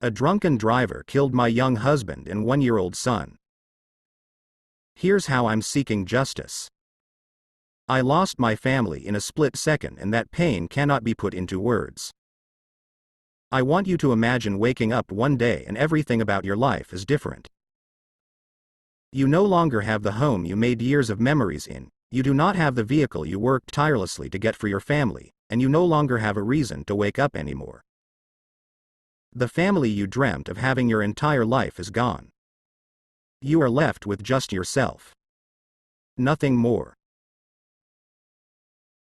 A drunken driver killed my young husband and 1-year-old son. Here's how I'm seeking justice. I lost my family in a split second, and that pain cannot be put into words. I want you to imagine waking up one day and everything about your life is different. You no longer have the home you made years of memories in, you do not have the vehicle you worked tirelessly to get for your family, and you no longer have a reason to wake up anymore. The family you dreamt of having your entire life is gone. You are left with just yourself. Nothing more.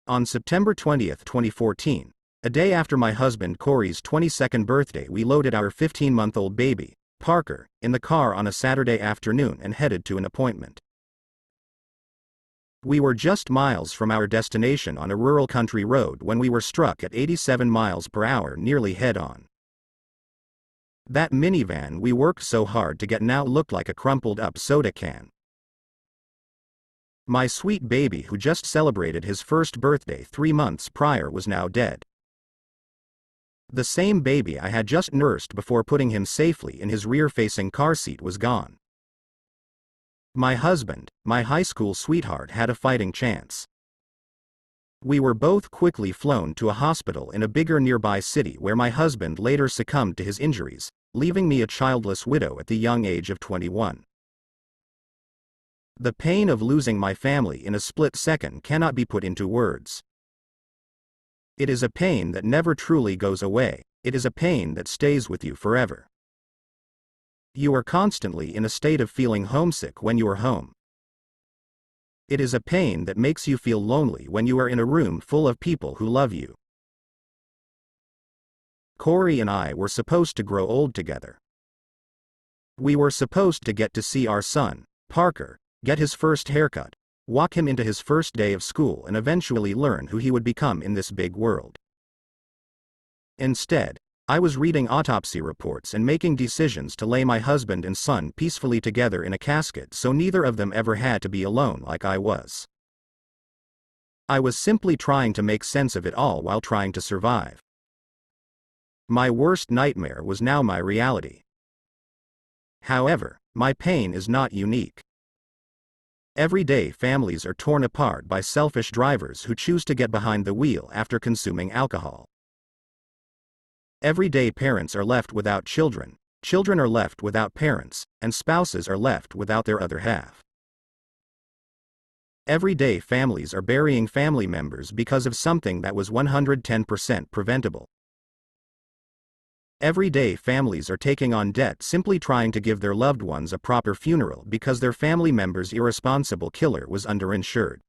On September 20, 2014, a day after my husband Corey's 22nd birthday, we loaded our 15-month-old baby, Parker, in the car on a Saturday afternoon and headed to an appointment. We were just miles from our destination on a rural country road when we were struck at 87 miles per hour nearly head-on. That minivan we worked so hard to get now looked like a crumpled-up soda can. My sweet baby, who just celebrated his first birthday 3 months prior, was now dead. The same baby I had just nursed before putting him safely in his rear-facing car seat was gone. My husband, my high school sweetheart, had a fighting chance. We were both quickly flown to a hospital in a bigger nearby city, where my husband later succumbed to his injuries, leaving me a childless widow at the young age of 21. The pain of losing my family in a split second cannot be put into words. It is a pain that never truly goes away, it is a pain that stays with you forever. You are constantly in a state of feeling homesick when you are home. It is a pain that makes you feel lonely when you are in a room full of people who love you. Corey and I were supposed to grow old together. We were supposed to get to see our son, Parker, get his first haircut, walk him into his first day of school, and eventually learn who he would become in this big world. Instead, I was reading autopsy reports and making decisions to lay my husband and son peacefully together in a casket so neither of them ever had to be alone like I was. I was simply trying to make sense of it all while trying to survive. My worst nightmare was now my reality. However, my pain is not unique. Every day families are torn apart by selfish drivers who choose to get behind the wheel after consuming alcohol. Every day parents are left without children, children are left without parents, and spouses are left without their other half. Every day families are burying family members because of something that was 110% preventable. Every day families are taking on debt simply trying to give their loved ones a proper funeral because their family member's irresponsible killer was underinsured.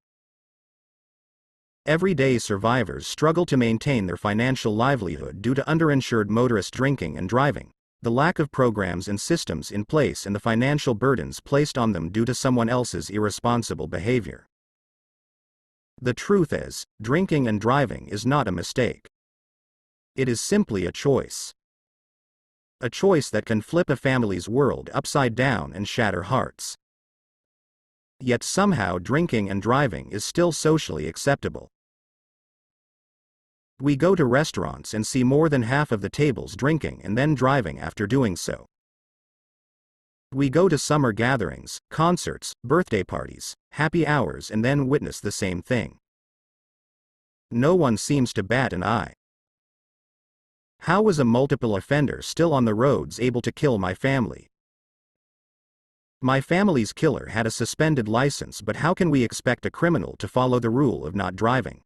Every day survivors struggle to maintain their financial livelihood due to underinsured motorist drinking and driving, the lack of programs and systems in place, and the financial burdens placed on them due to someone else's irresponsible behavior. The truth is, drinking and driving is not a mistake. It is simply a choice. A choice that can flip a family's world upside down and shatter hearts. Yet somehow drinking and driving is still socially acceptable. We go to restaurants and see more than half of the tables drinking and then driving after doing so. We go to summer gatherings, concerts, birthday parties, happy hours, and then witness the same thing. No one seems to bat an eye. How was a multiple offender still on the roads able to kill my family? My family's killer had a suspended license, but how can we expect a criminal to follow the rule of not driving?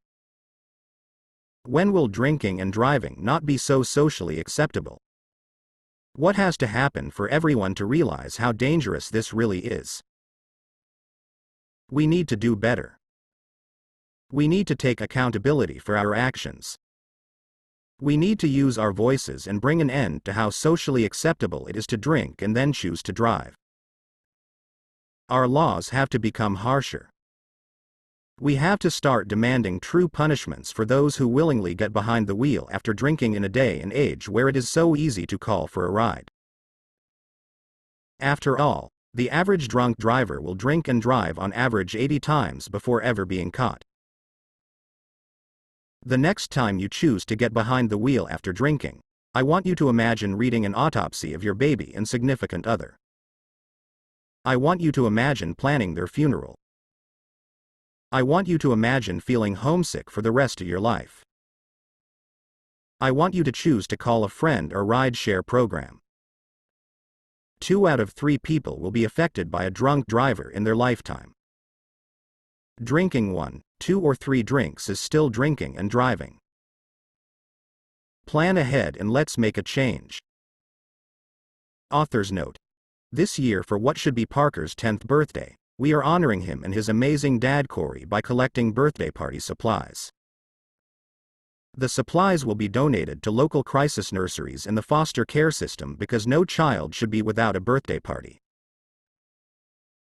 When will drinking and driving not be so socially acceptable? What has to happen for everyone to realize how dangerous this really is? We need to do better. We need to take accountability for our actions. We need to use our voices and bring an end to how socially acceptable it is to drink and then choose to drive. Our laws have to become harsher. We have to start demanding true punishments for those who willingly get behind the wheel after drinking in a day and age where it is so easy to call for a ride. After all, the average drunk driver will drink and drive on average 80 times before ever being caught. The next time you choose to get behind the wheel after drinking, I want you to imagine reading an autopsy of your baby and significant other. I want you to imagine planning their funeral. I want you to imagine feeling homesick for the rest of your life. I want you to choose to call a friend or ride-share program. 2 out of 3 people will be affected by a drunk driver in their lifetime. Drinking 1, 2 or 3 drinks is still drinking and driving. Plan ahead and let's make a change. Author's note. This year, for what should be Parker's 10th birthday, we are honoring him and his amazing dad Corey by collecting birthday party supplies. The supplies will be donated to local crisis nurseries in the foster care system because no child should be without a birthday party.